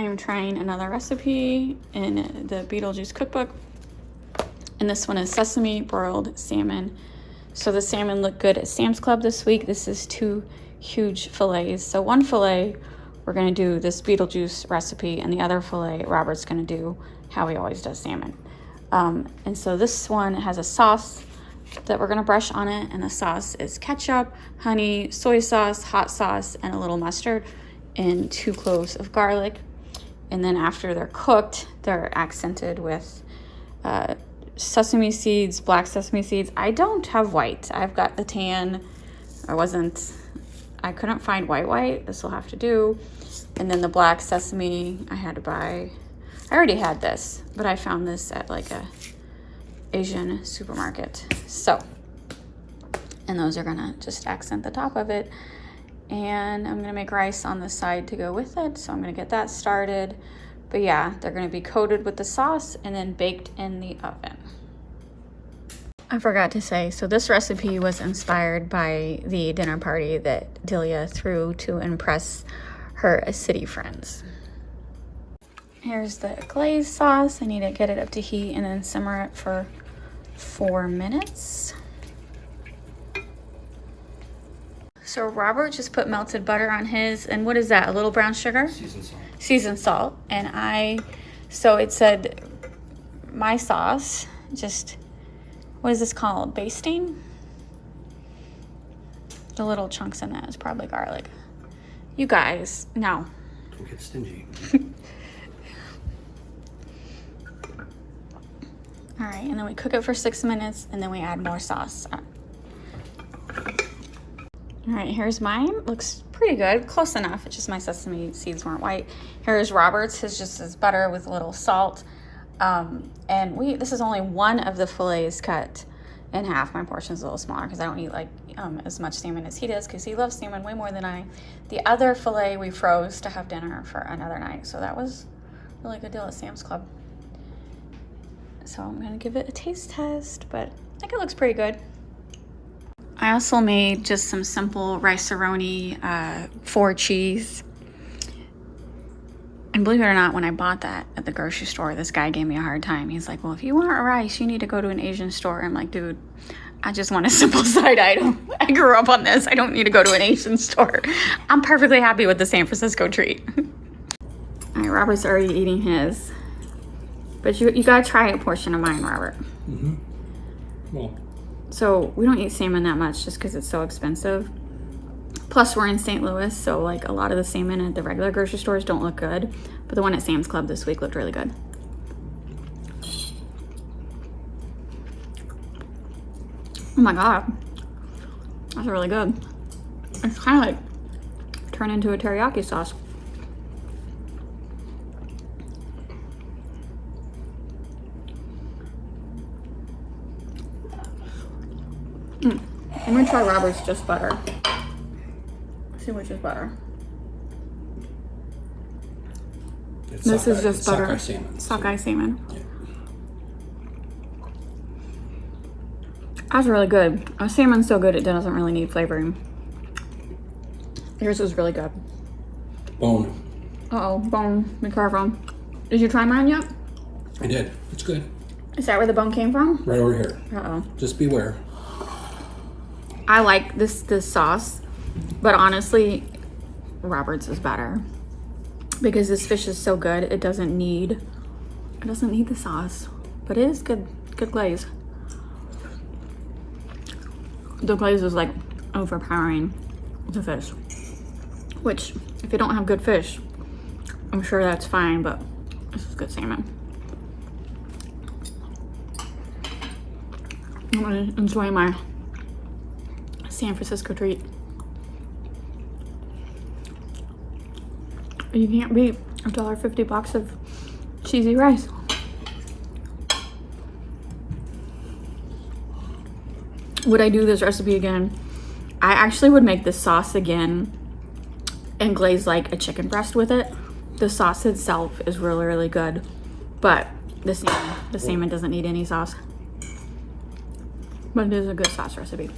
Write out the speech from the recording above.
I'm trying another recipe in the Beetlejuice cookbook. And this one is sesame broiled salmon. So the salmon looked good at Sam's Club this week. This is 2 huge fillets. So one fillet, we're gonna do this Beetlejuice recipe, and the other fillet, Robert's gonna do how he always does salmon. And so this one has a sauce that we're gonna brush on it, and the sauce is ketchup, honey, soy sauce, hot sauce, and a little mustard, and 2 cloves of garlic. And then after they're cooked, they're accented with sesame seeds, black sesame seeds. I don't have white. I've got the tan. I couldn't find white. This will have to do. And then the black sesame I had to buy. I already had this, but I found this at like a Asian supermarket. So, and those are gonna just accent the top of it. And I'm gonna make rice on the side to go with it. So I'm gonna get that started. But yeah, they're gonna be coated with the sauce and then baked in the oven. I forgot to say, so this recipe was inspired by the dinner party that Delia threw to impress her city friends. Here's the glaze sauce. I need to get it up to heat and then simmer it for 4 minutes. So Robert just put melted butter on his, and what is that, a little brown sugar? Seasoned salt. Seasoned salt. And so it said my sauce, just, what is this called, basting? The little chunks in that is probably garlic. You guys, no. Don't get stingy. All right, and then we cook it for 6 minutes, and then we add more sauce. All right, here's mine. Looks pretty good, close enough. It's just my sesame seeds weren't white. Here's Robert's. His just is butter with a little salt. And this is only one of the fillets cut in half. My portion is a little smaller because I don't eat like as much salmon as he does, because he loves salmon way more than I. The other fillet we froze to have dinner for another night, so that was a really good deal at Sam's Club. So I'm gonna give it a taste test, but I think it looks pretty good. I also made just some simple rice-a-roni 4 cheese. And believe it or not, when I bought that at the grocery store, this guy gave me a hard time. He's like, well, if you want rice, you need to go to an Asian store. I'm like, dude, I just want a simple side item. I grew up on this. I don't need to go to an Asian store. I'm perfectly happy with the San Francisco treat. All right, Robert's already eating his. But you gotta try a portion of mine, Robert. Mm-hmm. Well. So we don't eat salmon that much just because it's so expensive. Plus we're in St. Louis, so like a lot of the salmon at the regular grocery stores don't look good. But the one at Sam's Club this week looked really good. Oh my God, that's really good. It's kind of like turned into a teriyaki sauce. I'm gonna try Robert's just butter. See which is better. This is just butter. Sockeye salmon. Sockeye salmon. Yeah. That's really good. Salmon's so good it doesn't really need flavoring. Yours was really good. Bone. Uh-oh, bone. Be careful. Did you try mine yet? I did. It's good. Is that where the bone came from? Right over here. Uh-oh. Just beware. I like this sauce, but honestly, Robert's is better because this fish is so good. It doesn't need the sauce, but it is good glaze. The glaze is like overpowering the fish, which if you don't have good fish, I'm sure that's fine, but this is good salmon. I'm gonna enjoy my San Francisco treat. You can't beat a $1.50 box of cheesy rice. Would I do this recipe again? I actually would make this sauce again and glaze like a chicken breast with it. The sauce itself is really, really good, but the salmon doesn't need any sauce. But it is a good sauce recipe.